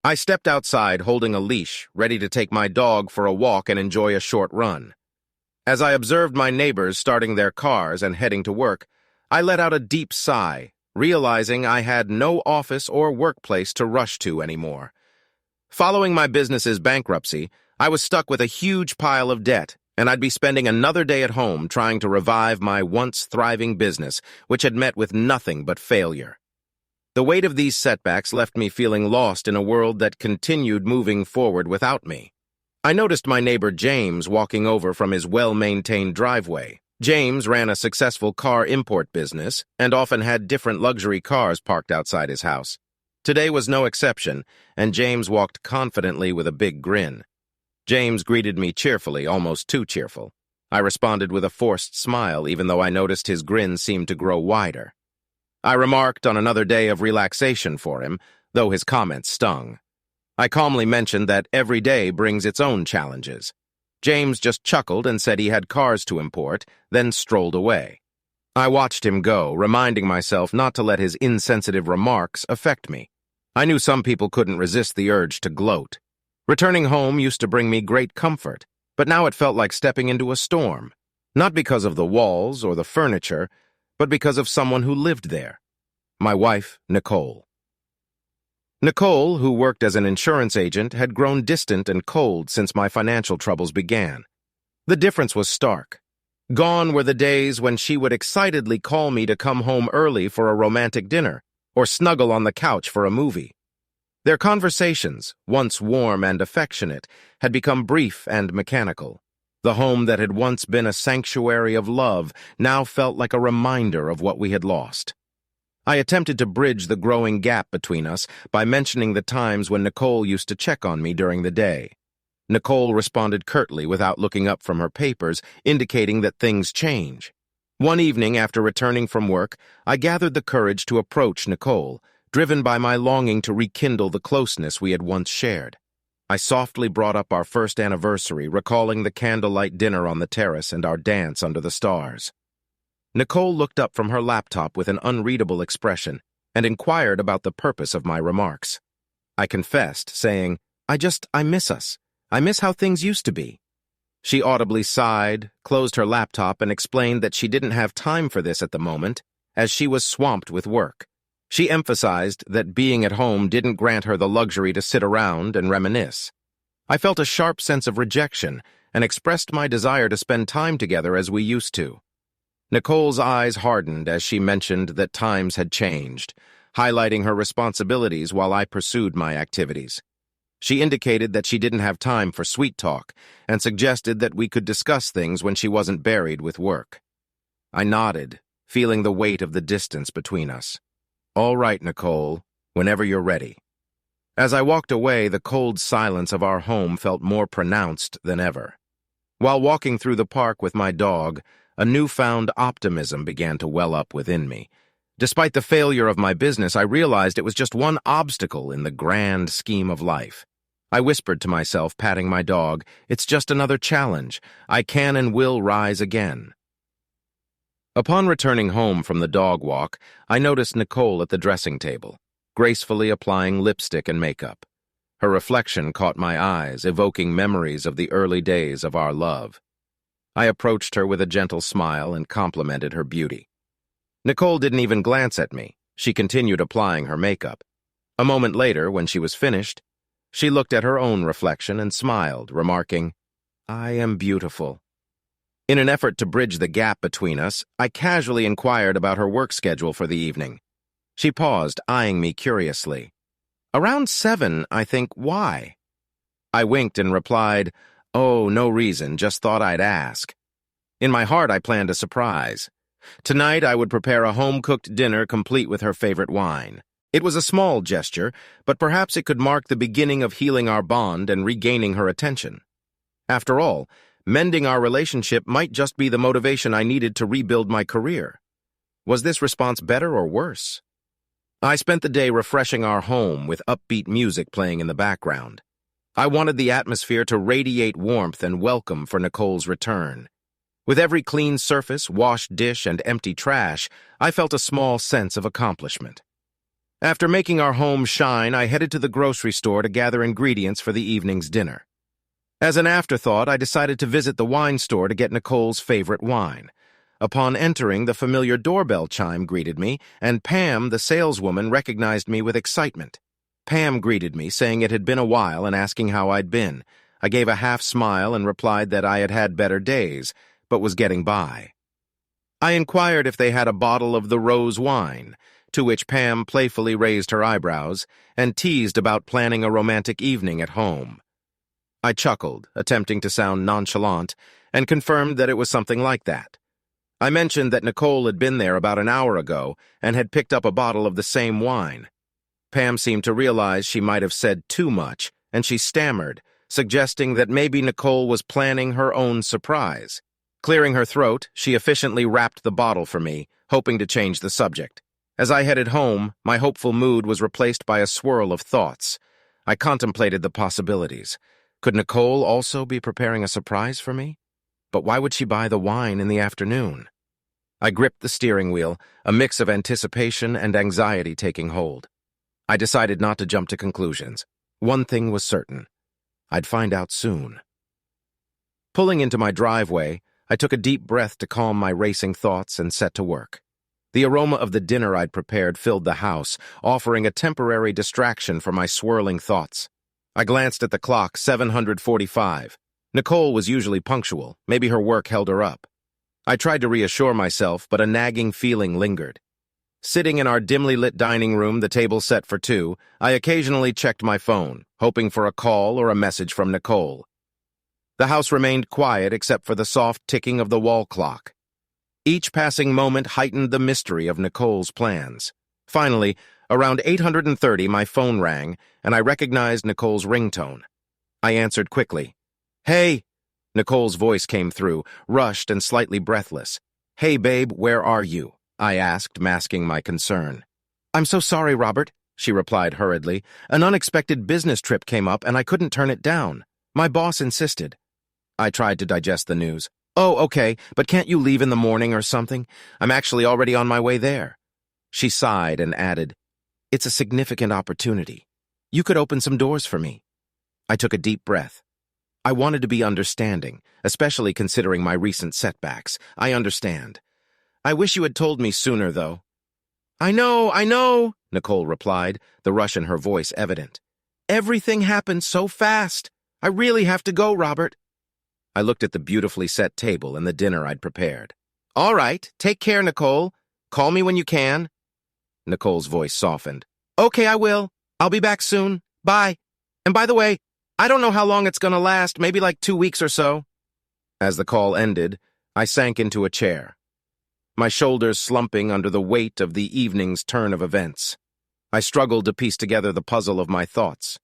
I stepped outside holding a leash, ready to take my dog for a walk and enjoy a short run. As I observed my neighbors starting their cars and heading to work, I let out a deep sigh, realizing I had no office or workplace to rush to anymore. Following my business's bankruptcy, I was stuck with a huge pile of debt, and I'd be spending another day at home trying to revive my once thriving business, which had met with nothing but failure. The weight of these setbacks left me feeling lost in a world that continued moving forward without me. I noticed my neighbor James walking over from his well-maintained driveway. James ran a successful car import business and often had different luxury cars parked outside his house. Today was no exception, and James walked confidently with a big grin. James greeted me cheerfully, almost too cheerful. I responded with a forced smile, even though I noticed his grin seemed to grow wider. I remarked on another day of relaxation for him, though his comments stung. I calmly mentioned that every day brings its own challenges. James just chuckled and said he had cars to import, then strolled away. I watched him go, reminding myself not to let his insensitive remarks affect me. I knew some people couldn't resist the urge to gloat. Returning home used to bring me great comfort, but now it felt like stepping into a storm, not because of the walls or the furniture, but because of someone who lived there. My wife, Nicole. Nicole, who worked as an insurance agent, had grown distant and cold since my financial troubles began. The difference was stark. Gone were the days when she would excitedly call me to come home early for a romantic dinner, or snuggle on the couch for a movie. Their conversations, once warm and affectionate, had become brief and mechanical. The home that had once been a sanctuary of love now felt like a reminder of what we had lost. I attempted to bridge the growing gap between us by mentioning the times when Nicole used to check on me during the day. Nicole responded curtly without looking up from her papers, indicating that things change. One evening after returning from work, I gathered the courage to approach Nicole, driven by my longing to rekindle the closeness we had once shared. I softly brought up our first anniversary, recalling the candlelight dinner on the terrace and our dance under the stars. Nicole looked up from her laptop with an unreadable expression and inquired about the purpose of my remarks. I confessed, saying, I miss us. I miss how things used to be. She audibly sighed, closed her laptop, and explained that she didn't have time for this at the moment, as she was swamped with work. She emphasized that being at home didn't grant her the luxury to sit around and reminisce. I felt a sharp sense of rejection and expressed my desire to spend time together as we used to. Nicole's eyes hardened as she mentioned that times had changed, highlighting her responsibilities while I pursued my activities. She indicated that she didn't have time for sweet talk and suggested that we could discuss things when she wasn't buried with work. I nodded, feeling the weight of the distance between us. All right, Nicole, whenever you're ready. As I walked away, the cold silence of our home felt more pronounced than ever. While walking through the park with my dog, a newfound optimism began to well up within me. Despite the failure of my business, I realized it was just one obstacle in the grand scheme of life. I whispered to myself, patting my dog, "It's just another challenge. I can and will rise again." Upon returning home from the dog walk, I noticed Nicole at the dressing table, gracefully applying lipstick and makeup. Her reflection caught my eyes, evoking memories of the early days of our love. I approached her with a gentle smile and complimented her beauty. Nicole didn't even glance at me. She continued applying her makeup. A moment later, when she was finished, she looked at her own reflection and smiled, remarking, "I am beautiful." In an effort to bridge the gap between us, I casually inquired about her work schedule for the evening. She paused, eyeing me curiously. "Around 7, I think. Why?" I winked and replied, "Oh, no reason, just thought I'd ask." In my heart, I planned a surprise. Tonight, I would prepare a home-cooked dinner complete with her favorite wine. It was a small gesture, but perhaps it could mark the beginning of healing our bond and regaining her attention. After all, mending our relationship might just be the motivation I needed to rebuild my career. Was this response better or worse? I spent the day refreshing our home with upbeat music playing in the background. I wanted the atmosphere to radiate warmth and welcome for Nicole's return. With every clean surface, washed dish, and empty trash, I felt a small sense of accomplishment. After making our home shine, I headed to the grocery store to gather ingredients for the evening's dinner. As an afterthought, I decided to visit the wine store to get Nicole's favorite wine. Upon entering, the familiar doorbell chime greeted me, and Pam, the saleswoman, recognized me with excitement. Pam greeted me, saying it had been a while and asking how I'd been. I gave a half smile and replied that I had had better days, but was getting by. I inquired if they had a bottle of the rose wine, to which Pam playfully raised her eyebrows and teased about planning a romantic evening at home. I chuckled, attempting to sound nonchalant, and confirmed that it was something like that. I mentioned that Nicole had been there about an hour ago and had picked up a bottle of the same wine. Pam seemed to realize she might have said too much, and she stammered, suggesting that maybe Nicole was planning her own surprise. Clearing her throat, she efficiently wrapped the bottle for me, hoping to change the subject. As I headed home, my hopeful mood was replaced by a swirl of thoughts. I contemplated the possibilities. Could Nicole also be preparing a surprise for me? But why would she buy the wine in the afternoon? I gripped the steering wheel, a mix of anticipation and anxiety taking hold. I decided not to jump to conclusions. One thing was certain. I'd find out soon. Pulling into my driveway, I took a deep breath to calm my racing thoughts and set to work. The aroma of the dinner I'd prepared filled the house, offering a temporary distraction from my swirling thoughts. I glanced at the clock, 7:45. Nicole was usually punctual. Maybe her work held her up. I tried to reassure myself, but a nagging feeling lingered. Sitting in our dimly lit dining room, the table set for two, I occasionally checked my phone, hoping for a call or a message from Nicole. The house remained quiet except for the soft ticking of the wall clock. Each passing moment heightened the mystery of Nicole's plans. Finally, around 8:30, my phone rang, and I recognized Nicole's ringtone. I answered quickly. "Hey!" Nicole's voice came through, rushed and slightly breathless. "Hey, babe, where are you?" I asked, masking my concern. "I'm so sorry, Robert," she replied hurriedly. "An unexpected business trip came up, and I couldn't turn it down. My boss insisted." I tried to digest the news. "Oh, okay, but can't you leave in the morning or something? I'm actually already on my way there." She sighed and added, "It's a significant opportunity. You could open some doors for me." I took a deep breath. I wanted to be understanding, especially considering my recent setbacks. I understand. "I wish you had told me sooner, though." I know, Nicole replied, the rush in her voice evident. "Everything happened so fast. I really have to go, Robert." I looked at the beautifully set table and the dinner I'd prepared. "All right, take care, Nicole. Call me when you can." Nicole's voice softened. "Okay, I will. I'll be back soon. Bye. And by the way, I don't know how long it's gonna last, maybe like 2 weeks or so." As the call ended, I sank into a chair, my shoulders slumping under the weight of the evening's turn of events. I struggled to piece together the puzzle of my thoughts.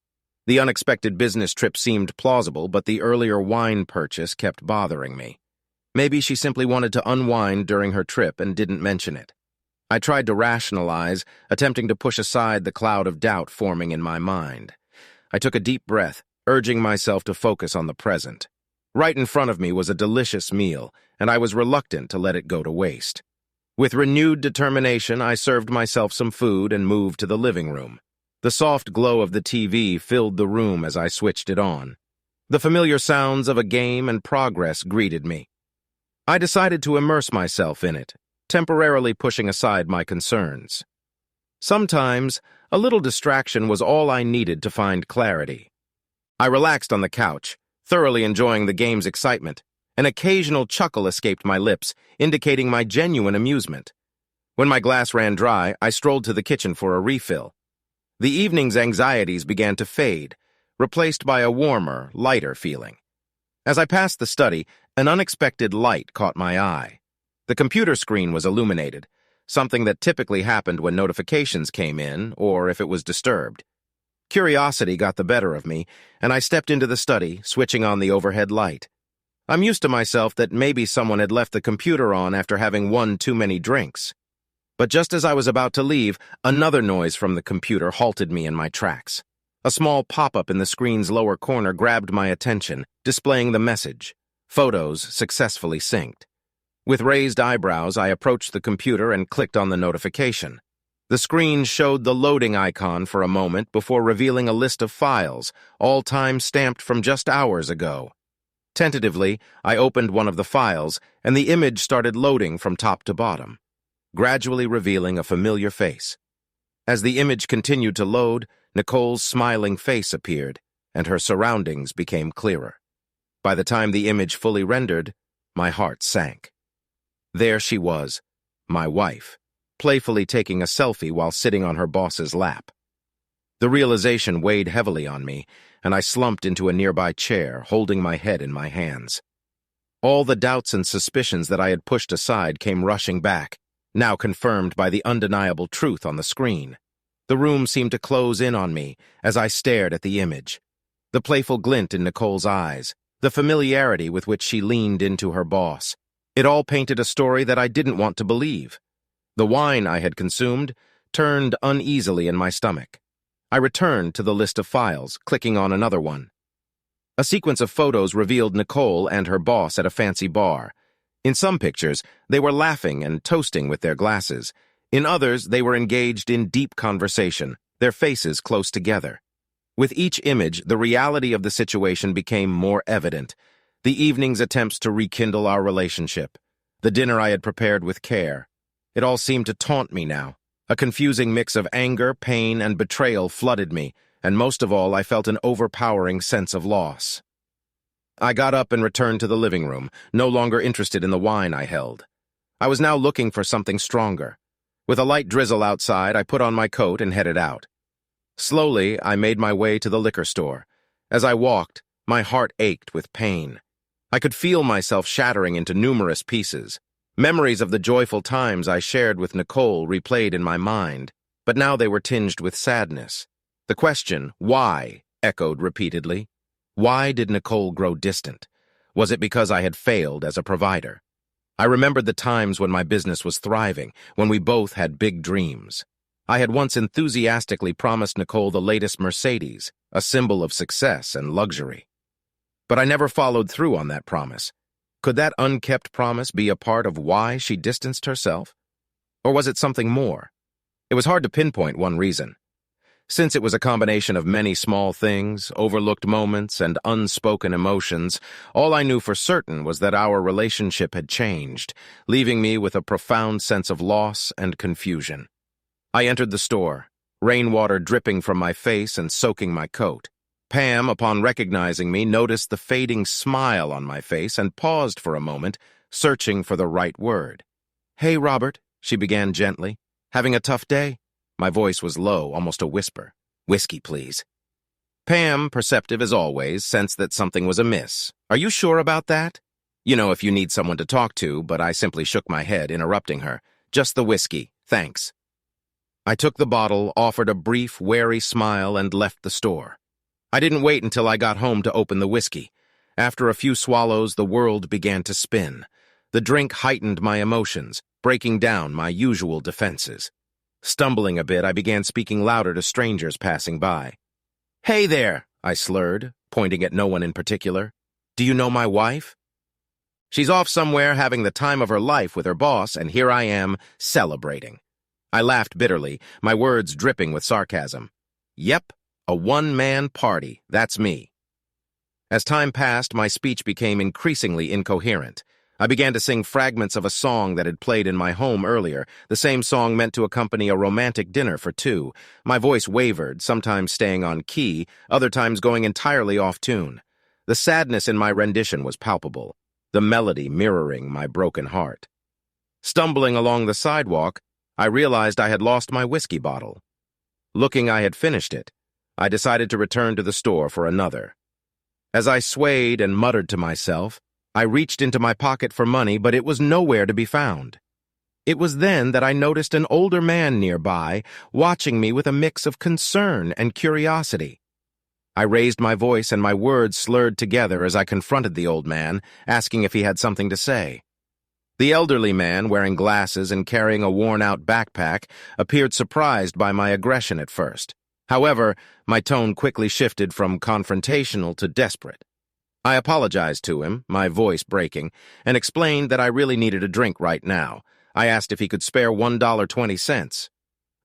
The unexpected business trip seemed plausible, but the earlier wine purchase kept bothering me. Maybe she simply wanted to unwind during her trip and didn't mention it. I tried to rationalize, attempting to push aside the cloud of doubt forming in my mind. I took a deep breath, urging myself to focus on the present. Right in front of me was a delicious meal, and I was reluctant to let it go to waste. With renewed determination, I served myself some food and moved to the living room. The soft glow of the TV filled the room as I switched it on. The familiar sounds of a game and progress greeted me. I decided to immerse myself in it, temporarily pushing aside my concerns. Sometimes, a little distraction was all I needed to find clarity. I relaxed on the couch, thoroughly enjoying the game's excitement. An occasional chuckle escaped my lips, indicating my genuine amusement. When my glass ran dry, I strolled to the kitchen for a refill. The evening's anxieties began to fade, replaced by a warmer, lighter feeling. As I passed the study, an unexpected light caught my eye. The computer screen was illuminated, something that typically happened when notifications came in or if it was disturbed. Curiosity got the better of me, and I stepped into the study, switching on the overhead light. I'm used to myself that maybe someone had left the computer on after having one too many drinks. But just as I was about to leave, another noise from the computer halted me in my tracks. A small pop-up in the screen's lower corner grabbed my attention, displaying the message, "Photos successfully synced." With raised eyebrows, I approached the computer and clicked on the notification. The screen showed the loading icon for a moment before revealing a list of files, all time-stamped from just hours ago. Tentatively, I opened one of the files, and the image started loading from top to bottom, gradually revealing a familiar face. As the image continued to load, Nicole's smiling face appeared, and her surroundings became clearer. By the time the image fully rendered, my heart sank. There she was, my wife, playfully taking a selfie while sitting on her boss's lap. The realization weighed heavily on me, and I slumped into a nearby chair, holding my head in my hands. All the doubts and suspicions that I had pushed aside came rushing back, now confirmed by the undeniable truth on the screen. The room seemed to close in on me as I stared at the image. The playful glint in Nicole's eyes, the familiarity with which she leaned into her boss. It all painted a story that I didn't want to believe. The wine I had consumed turned uneasily in my stomach. I returned to the list of files, clicking on another one. A sequence of photos revealed Nicole and her boss at a fancy bar. In some pictures, they were laughing and toasting with their glasses. In others, they were engaged in deep conversation, their faces close together. With each image, the reality of the situation became more evident. The evening's attempts to rekindle our relationship, the dinner I had prepared with care. It all seemed to taunt me now. A confusing mix of anger, pain, and betrayal flooded me, and most of all, I felt an overpowering sense of loss. I got up and returned to the living room, no longer interested in the wine I held. I was now looking for something stronger. With a light drizzle outside, I put on my coat and headed out. Slowly, I made my way to the liquor store. As I walked, my heart ached with pain. I could feel myself shattering into numerous pieces. Memories of the joyful times I shared with Nicole replayed in my mind, but now they were tinged with sadness. The question, why, echoed repeatedly. Why did Nicole grow distant? Was it because I had failed as a provider? I remembered the times when my business was thriving, when we both had big dreams. I had once enthusiastically promised Nicole the latest Mercedes, a symbol of success and luxury. But I never followed through on that promise. Could that unkept promise be a part of why she distanced herself? Or was it something more? It was hard to pinpoint one reason. Since it was a combination of many small things, overlooked moments, and unspoken emotions, all I knew for certain was that our relationship had changed, leaving me with a profound sense of loss and confusion. I entered the store, rainwater dripping from my face and soaking my coat. Pam, upon recognizing me, noticed the fading smile on my face and paused for a moment, searching for the right word. "Hey, Robert," she began gently. "Having a tough day?" My voice was low, almost a whisper. "Whiskey, please." Pam, perceptive as always, sensed that something was amiss. "Are you sure about that?" "You know, if you need someone to talk to," but I simply shook my head, interrupting her. "Just the whiskey, thanks." I took the bottle, offered a brief, wary smile, and left the store. I didn't wait until I got home to open the whiskey. After a few swallows, the world began to spin. The drink heightened my emotions, breaking down my usual defenses. Stumbling a bit, I began speaking louder to strangers passing by. "Hey there," I slurred, pointing at no one in particular. "Do you know my wife?" "She's off somewhere having the time of her life with her boss, and here I am, celebrating." I laughed bitterly, my words dripping with sarcasm. "Yep, a one-man party, that's me." As time passed, my speech became increasingly incoherent. I began to sing fragments of a song that had played in my home earlier, the same song meant to accompany a romantic dinner for two. My voice wavered, sometimes staying on key, other times going entirely off tune. The sadness in my rendition was palpable, the melody mirroring my broken heart. Stumbling along the sidewalk, I realized I had lost my whiskey bottle. Looking I had finished it, I decided to return to the store for another. As I swayed and muttered to myself, I reached into my pocket for money, but it was nowhere to be found. It was then that I noticed an older man nearby, watching me with a mix of concern and curiosity. I raised my voice and my words slurred together as I confronted the old man, asking if he had something to say. The elderly man, wearing glasses and carrying a worn-out backpack, appeared surprised by my aggression at first. However, my tone quickly shifted from confrontational to desperate. I apologized to him, my voice breaking, and explained that I really needed a drink right now. I asked if he could spare $1.20.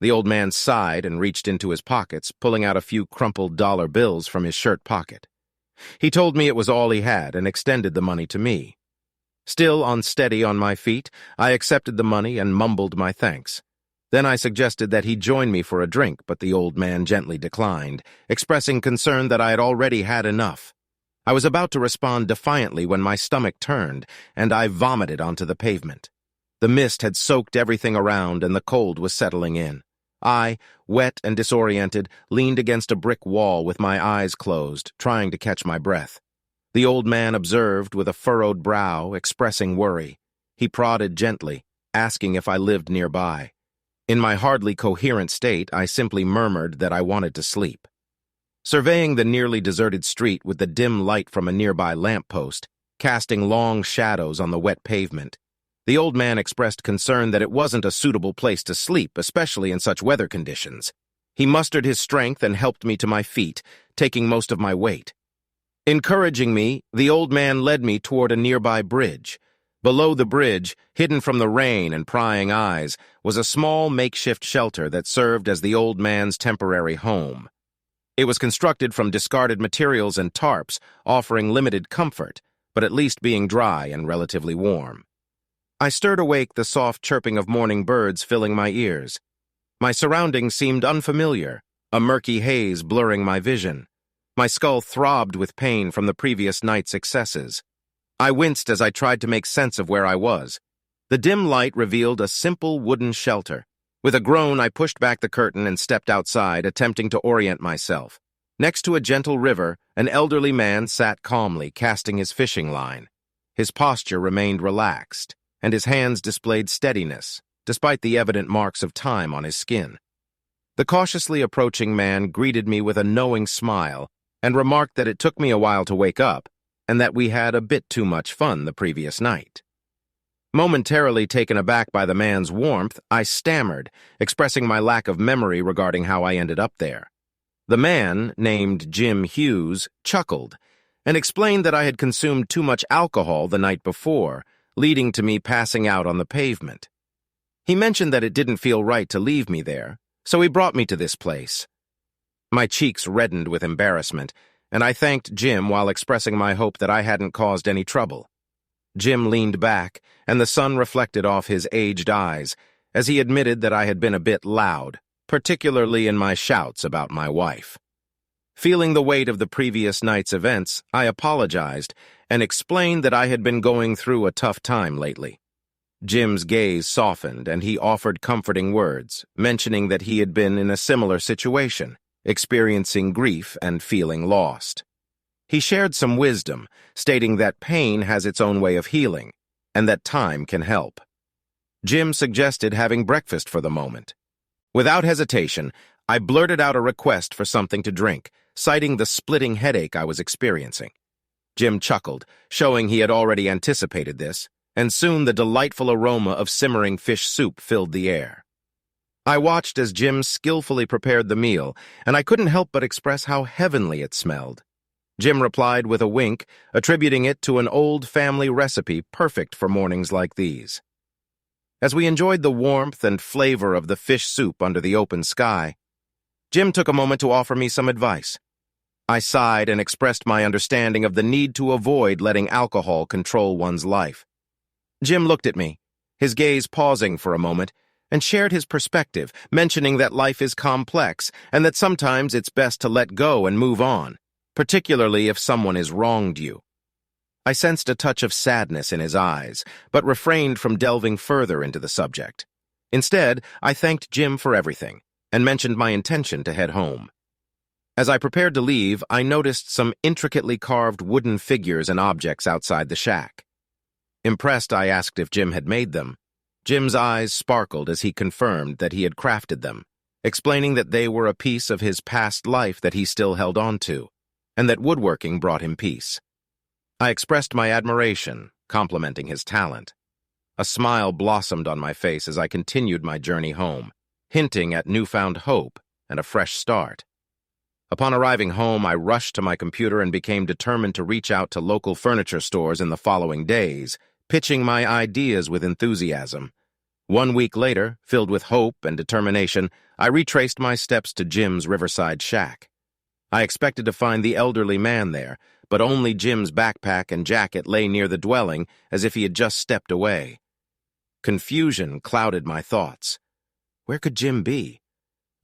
The old man sighed and reached into his pockets, pulling out a few crumpled dollar bills from his shirt pocket. He told me it was all he had and extended the money to me. Still unsteady on my feet, I accepted the money and mumbled my thanks. Then I suggested that he join me for a drink, but the old man gently declined, expressing concern that I had already had enough. I was about to respond defiantly when my stomach turned, and I vomited onto the pavement. The mist had soaked everything around, and the cold was settling in. I, wet and disoriented, leaned against a brick wall with my eyes closed, trying to catch my breath. The old man observed with a furrowed brow, expressing worry. He prodded gently, asking if I lived nearby. In my hardly coherent state, I simply murmured that I wanted to sleep. Surveying the nearly deserted street with the dim light from a nearby lamppost, casting long shadows on the wet pavement, the old man expressed concern that it wasn't a suitable place to sleep, especially in such weather conditions. He mustered his strength and helped me to my feet, taking most of my weight. Encouraging me, the old man led me toward a nearby bridge. Below the bridge, hidden from the rain and prying eyes, was a small makeshift shelter that served as the old man's temporary home. It was constructed from discarded materials and tarps, offering limited comfort, but at least being dry and relatively warm. I stirred awake the soft chirping of morning birds filling my ears. My surroundings seemed unfamiliar, a murky haze blurring my vision. My skull throbbed with pain from the previous night's excesses. I winced as I tried to make sense of where I was. The dim light revealed a simple wooden shelter. With a groan, I pushed back the curtain and stepped outside, attempting to orient myself. Next to a gentle river, an elderly man sat calmly, casting his fishing line. His posture remained relaxed, and his hands displayed steadiness, despite the evident marks of time on his skin. The cautiously approaching man greeted me with a knowing smile and remarked that it took me a while to wake up, and that we had a bit too much fun the previous night. Momentarily taken aback by the man's warmth, I stammered, expressing my lack of memory regarding how I ended up there. The man, named Jim Hughes, chuckled, and explained that I had consumed too much alcohol the night before, leading to me passing out on the pavement. He mentioned that it didn't feel right to leave me there, so he brought me to this place. My cheeks reddened with embarrassment, and I thanked Jim while expressing my hope that I hadn't caused any trouble. Jim leaned back, and the sun reflected off his aged eyes, as he admitted that I had been a bit loud, particularly in my shouts about my wife. Feeling the weight of the previous night's events, I apologized and explained that I had been going through a tough time lately. Jim's gaze softened, and he offered comforting words, mentioning that he had been in a similar situation, experiencing grief and feeling lost. He shared some wisdom, stating that pain has its own way of healing, and that time can help. Jim suggested having breakfast for the moment. Without hesitation, I blurted out a request for something to drink, citing the splitting headache I was experiencing. Jim chuckled, showing he had already anticipated this, and soon the delightful aroma of simmering fish soup filled the air. I watched as Jim skillfully prepared the meal, and I couldn't help but express how heavenly it smelled. Jim replied with a wink, attributing it to an old family recipe perfect for mornings like these. As we enjoyed the warmth and flavor of the fish soup under the open sky, Jim took a moment to offer me some advice. I sighed and expressed my understanding of the need to avoid letting alcohol control one's life. Jim looked at me, his gaze pausing for a moment, and shared his perspective, mentioning that life is complex and that sometimes it's best to let go and move on, particularly if someone has wronged you. I sensed a touch of sadness in his eyes, but refrained from delving further into the subject. Instead, I thanked Jim for everything and mentioned my intention to head home. As I prepared to leave, I noticed some intricately carved wooden figures and objects outside the shack. Impressed, I asked if Jim had made them. Jim's eyes sparkled as he confirmed that he had crafted them, explaining that they were a piece of his past life that he still held on to, and that woodworking brought him peace. I expressed my admiration, complimenting his talent. A smile blossomed on my face as I continued my journey home, hinting at newfound hope and a fresh start. Upon arriving home, I rushed to my computer and became determined to reach out to local furniture stores in the following days, pitching my ideas with enthusiasm. 1 week later, filled with hope and determination, I retraced my steps to Jim's riverside shack. I expected to find the elderly man there, but only Jim's backpack and jacket lay near the dwelling as if he had just stepped away. Confusion clouded my thoughts. Where could Jim be?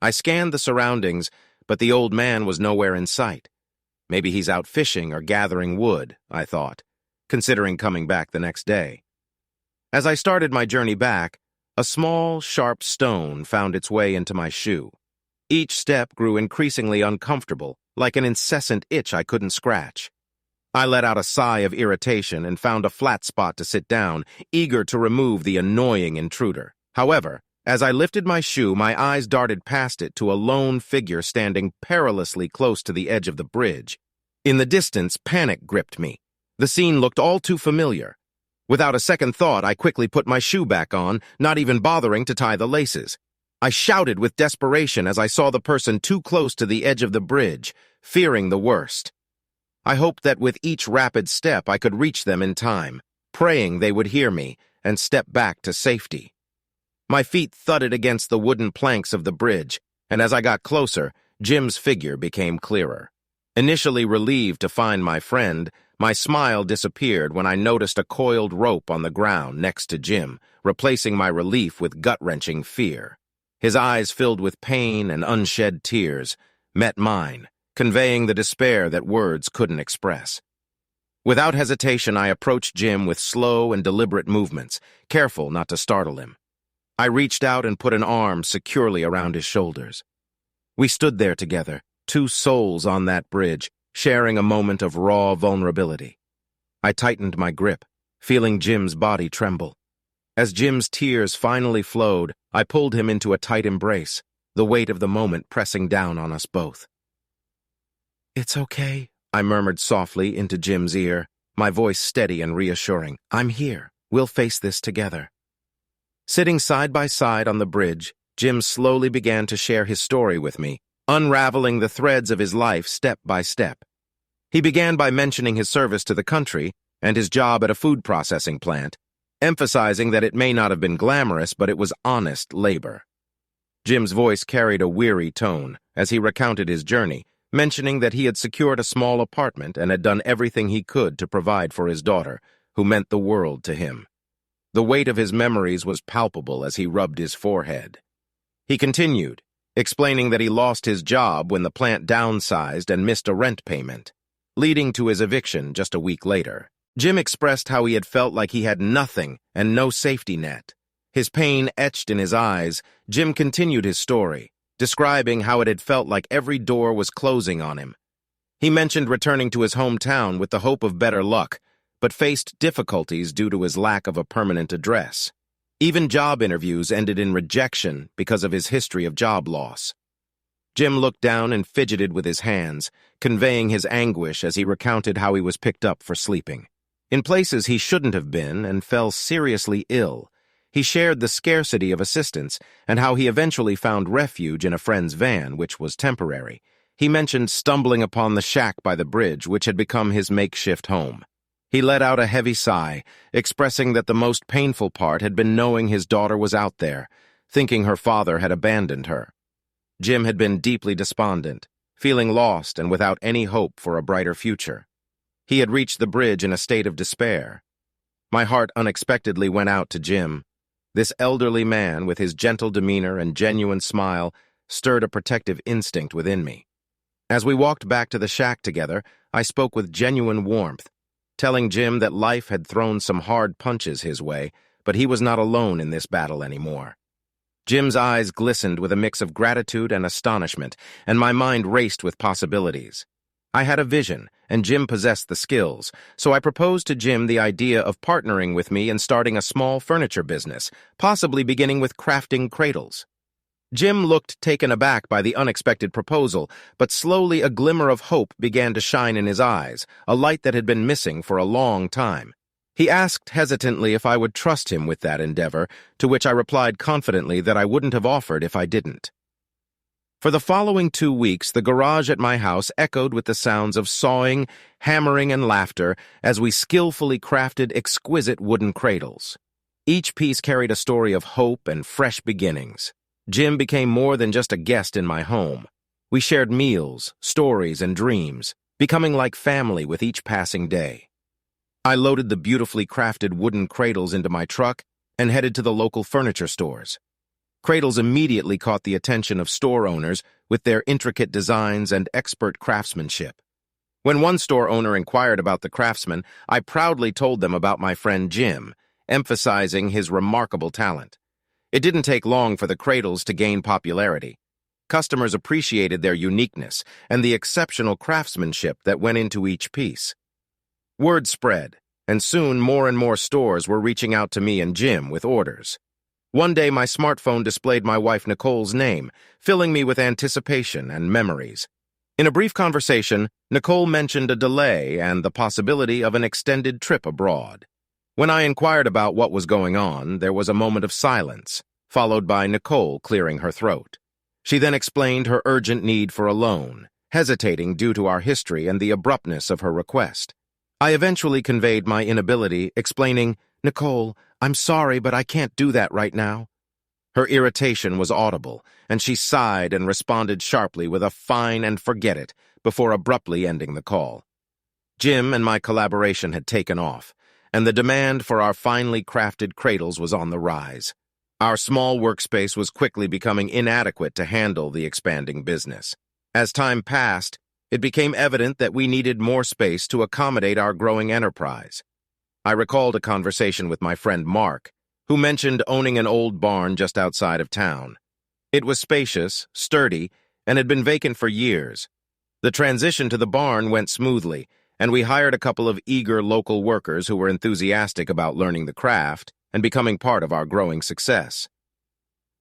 I scanned the surroundings, but the old man was nowhere in sight. Maybe he's out fishing or gathering wood, I thought, considering coming back the next day. As I started my journey back, a small, sharp stone found its way into my shoe. Each step grew increasingly uncomfortable, like an incessant itch I couldn't scratch. I let out a sigh of irritation and found a flat spot to sit down, eager to remove the annoying intruder. However, as I lifted my shoe, my eyes darted past it to a lone figure standing perilously close to the edge of the bridge. In the distance, panic gripped me. The scene looked all too familiar. Without a second thought, I quickly put my shoe back on, not even bothering to tie the laces. I shouted with desperation as I saw the person too close to the edge of the bridge, fearing the worst. I hoped that with each rapid step I could reach them in time, praying they would hear me and step back to safety. My feet thudded against the wooden planks of the bridge, and as I got closer, Jim's figure became clearer. Initially relieved to find my friend, my smile disappeared when I noticed a coiled rope on the ground next to Jim, replacing my relief with gut-wrenching fear. His eyes, filled with pain and unshed tears, met mine, conveying the despair that words couldn't express. Without hesitation, I approached Jim with slow and deliberate movements, careful not to startle him. I reached out and put an arm securely around his shoulders. We stood there together, two souls on that bridge, sharing a moment of raw vulnerability. I tightened my grip, feeling Jim's body tremble. As Jim's tears finally flowed, I pulled him into a tight embrace, the weight of the moment pressing down on us both. "It's okay," I murmured softly into Jim's ear, my voice steady and reassuring. "I'm here. We'll face this together." Sitting side by side on the bridge, Jim slowly began to share his story with me, unraveling the threads of his life step by step. He began by mentioning his service to the country and his job at a food processing plant, emphasizing that it may not have been glamorous, but it was honest labor. Jim's voice carried a weary tone as he recounted his journey, mentioning that he had secured a small apartment and had done everything he could to provide for his daughter, who meant the world to him. The weight of his memories was palpable as he rubbed his forehead. He continued, explaining that he lost his job when the plant downsized and missed a rent payment, leading to his eviction just a week later. Jim expressed how he had felt like he had nothing and no safety net. His pain etched in his eyes, Jim continued his story, describing how it had felt like every door was closing on him. He mentioned returning to his hometown with the hope of better luck, but faced difficulties due to his lack of a permanent address. Even job interviews ended in rejection because of his history of job loss. Jim looked down and fidgeted with his hands, conveying his anguish as he recounted how he was picked up for sleeping in places he shouldn't have been and fell seriously ill. He shared the scarcity of assistance and how he eventually found refuge in a friend's van, which was temporary. He mentioned stumbling upon the shack by the bridge, which had become his makeshift home. He let out a heavy sigh, expressing that the most painful part had been knowing his daughter was out there, thinking her father had abandoned her. Jim had been deeply despondent, feeling lost and without any hope for a brighter future. He had reached the bridge in a state of despair. My heart unexpectedly went out to Jim. This elderly man, with his gentle demeanor and genuine smile, stirred a protective instinct within me. As we walked back to the shack together, I spoke with genuine warmth, telling Jim that life had thrown some hard punches his way, but he was not alone in this battle anymore. Jim's eyes glistened with a mix of gratitude and astonishment, and my mind raced with possibilities. I had a vision, and Jim possessed the skills, so I proposed to Jim the idea of partnering with me and starting a small furniture business, possibly beginning with crafting cradles. Jim looked taken aback by the unexpected proposal, but slowly a glimmer of hope began to shine in his eyes, a light that had been missing for a long time. He asked hesitantly if I would trust him with that endeavor, to which I replied confidently that I wouldn't have offered if I didn't. For the following 2 weeks, the garage at my house echoed with the sounds of sawing, hammering, and laughter as we skillfully crafted exquisite wooden cradles. Each piece carried a story of hope and fresh beginnings. Jim became more than just a guest in my home. We shared meals, stories, and dreams, becoming like family with each passing day. I loaded the beautifully crafted wooden cradles into my truck and headed to the local furniture stores. Cradles immediately caught the attention of store owners with their intricate designs and expert craftsmanship. When one store owner inquired about the craftsman, I proudly told them about my friend Jim, emphasizing his remarkable talent. It didn't take long for the cradles to gain popularity. Customers appreciated their uniqueness and the exceptional craftsmanship that went into each piece. Word spread, and soon more and more stores were reaching out to me and Jim with orders. One day my smartphone displayed my wife Nicole's name, filling me with anticipation and memories. In a brief conversation, Nicole mentioned a delay and the possibility of an extended trip abroad. When I inquired about what was going on, there was a moment of silence, followed by Nicole clearing her throat. She then explained her urgent need for a loan, hesitating due to our history and the abruptness of her request. I eventually conveyed my inability, explaining, "Nicole, I'm sorry, but I can't do that right now." Her irritation was audible, and she sighed and responded sharply with a "fine and forget it," before abruptly ending the call. Jim and my collaboration had taken off, and the demand for our finely crafted cradles was on the rise. Our small workspace was quickly becoming inadequate to handle the expanding business. As time passed, it became evident that we needed more space to accommodate our growing enterprise. I recalled a conversation with my friend Mark, who mentioned owning an old barn just outside of town. It was spacious, sturdy, and had been vacant for years. The transition to the barn went smoothly, and we hired a couple of eager local workers who were enthusiastic about learning the craft and becoming part of our growing success.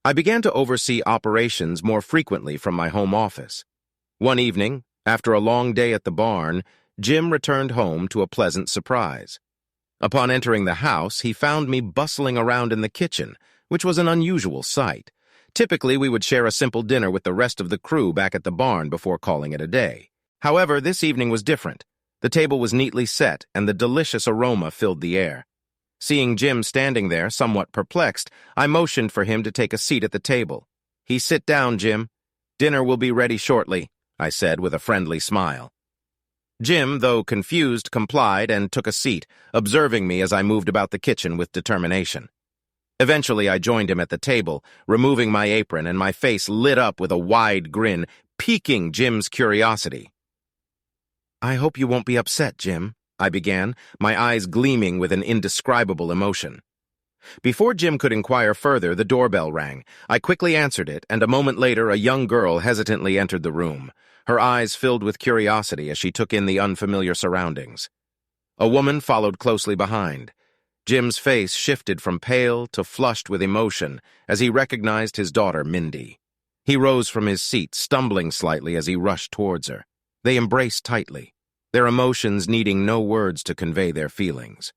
I began to oversee operations more frequently from my home office. One evening, after a long day at the barn, Jim returned home to a pleasant surprise. Upon entering the house, he found me bustling around in the kitchen, which was an unusual sight. Typically, we would share a simple dinner with the rest of the crew back at the barn before calling it a day. However, this evening was different. The table was neatly set, and the delicious aroma filled the air. Seeing Jim standing there, somewhat perplexed, I motioned for him to take a seat at the table. "Sit down, Jim. Dinner will be ready shortly," I said with a friendly smile. Jim, though confused, complied and took a seat, observing me as I moved about the kitchen with determination. Eventually, I joined him at the table, removing my apron, and my face lit up with a wide grin, piquing Jim's curiosity. "I hope you won't be upset, Jim," I began, my eyes gleaming with an indescribable emotion. Before Jim could inquire further, the doorbell rang. I quickly answered it, and a moment later a young girl hesitantly entered the room, her eyes filled with curiosity as she took in the unfamiliar surroundings. A woman followed closely behind. Jim's face shifted from pale to flushed with emotion as he recognized his daughter, Mindy. He rose from his seat, stumbling slightly as he rushed towards her. They embraced tightly, their emotions needing no words to convey their feelings.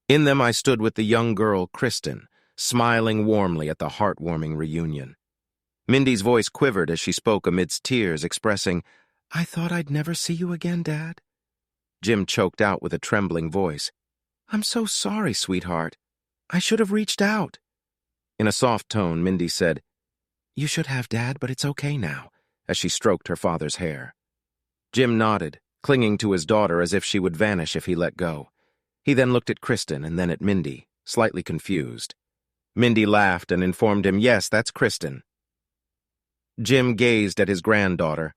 In them I stood with the young girl, Kristen, smiling warmly at the heartwarming reunion. Mindy's voice quivered as she spoke amidst tears, expressing, "I thought I'd never see you again, Dad." Jim choked out with a trembling voice, "I'm so sorry, sweetheart. I should have reached out." In a soft tone, Mindy said, "You should have, Dad, but it's okay now," as she stroked her father's hair. Jim nodded, clinging to his daughter as if she would vanish if he let go. He then looked at Kristen and then at Mindy, slightly confused. Mindy laughed and informed him, "Yes, that's Kristen." Jim gazed at his granddaughter,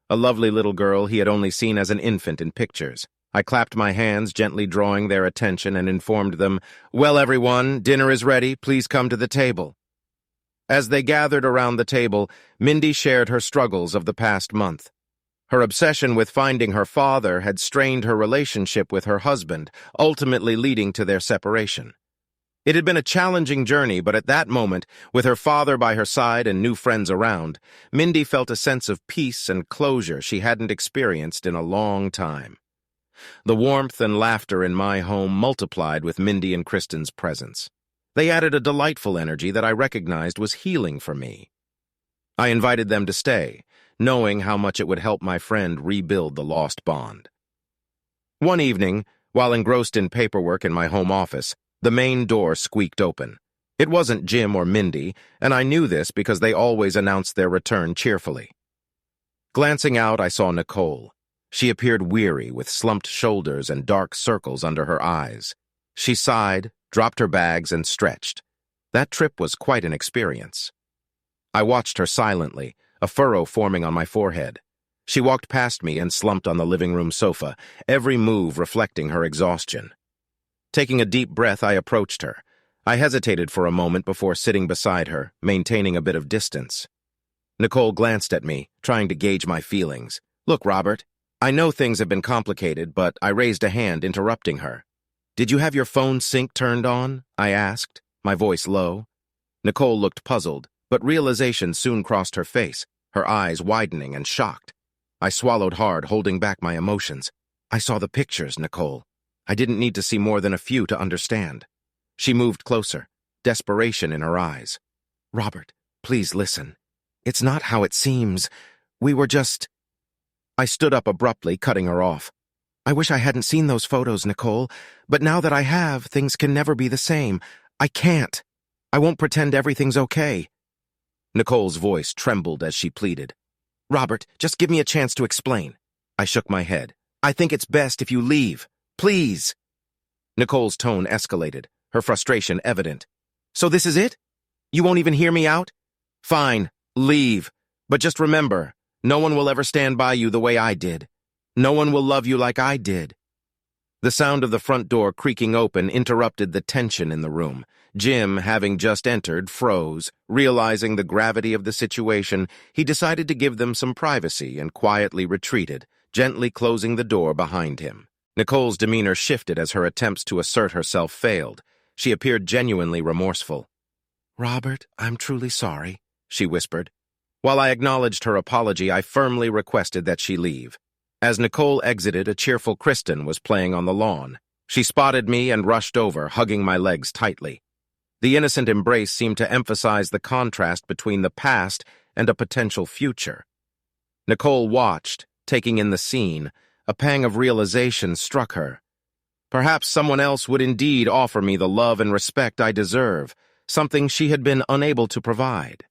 a lovely little girl he had only seen as an infant in pictures. I clapped my hands, gently drawing their attention, and informed them, "Well, everyone, dinner is ready. Please come to the table." As they gathered around the table, Mindy shared her struggles of the past month. Her obsession with finding her father had strained her relationship with her husband, ultimately leading to their separation. It had been a challenging journey, but at that moment, with her father by her side and new friends around, Mindy felt a sense of peace and closure she hadn't experienced in a long time. The warmth and laughter in my home multiplied with Mindy and Kristen's presence. They added a delightful energy that I recognized was healing for me. I invited them to stay, knowing how much it would help my friend rebuild the lost bond. One evening, while engrossed in paperwork in my home office, The main door squeaked open. It wasn't Jim or Mindy, and I knew this because they always announced their return cheerfully. Glancing out, I saw Nicole. She appeared weary, with slumped shoulders and dark circles under her eyes. She sighed, dropped her bags, and stretched. That trip was quite an experience. I watched her silently, a furrow forming on my forehead. She walked past me and slumped on the living room sofa, every move reflecting her exhaustion. Taking a deep breath, I approached her. I hesitated for a moment before sitting beside her, maintaining a bit of distance. Nicole glanced at me, trying to gauge my feelings. "Look, Robert, I know things have been complicated, but I raised a hand, interrupting her. "Did you have your phone sync turned on?" I asked, my voice low. Nicole looked puzzled, but realization soon crossed her face, her eyes widening and shocked. I swallowed hard, holding back my emotions. "I saw the pictures, Nicole. I didn't need to see more than a few to understand." She moved closer, desperation in her eyes. "Robert, please listen. It's not how it seems. We were just—" I stood up abruptly, cutting her off. "I wish I hadn't seen those photos, Nicole, but now that I have, things can never be the same. I can't. I won't pretend everything's okay." Nicole's voice trembled as she pleaded. "Robert, just give me a chance to explain." I shook my head. "I think it's best if you leave. Please." Nicole's tone escalated, her frustration evident. "So this is it? You won't even hear me out? Fine, leave. But just remember, no one will ever stand by you the way I did. No one will love you like I did." The sound of the front door creaking open interrupted the tension in the room. Jim, having just entered, froze. Realizing the gravity of the situation, he decided to give them some privacy and quietly retreated, gently closing the door behind him. Nicole's demeanor shifted as her attempts to assert herself failed. She appeared genuinely remorseful. "Robert, I'm truly sorry," she whispered. While I acknowledged her apology, I firmly requested that she leave. As Nicole exited, a cheerful Kristen was playing on the lawn. She spotted me and rushed over, hugging my legs tightly. The innocent embrace seemed to emphasize the contrast between the past and a potential future. Nicole watched, taking in the scene. A pang of realization struck her. Perhaps someone else would indeed offer me the love and respect I deserve, something she had been unable to provide.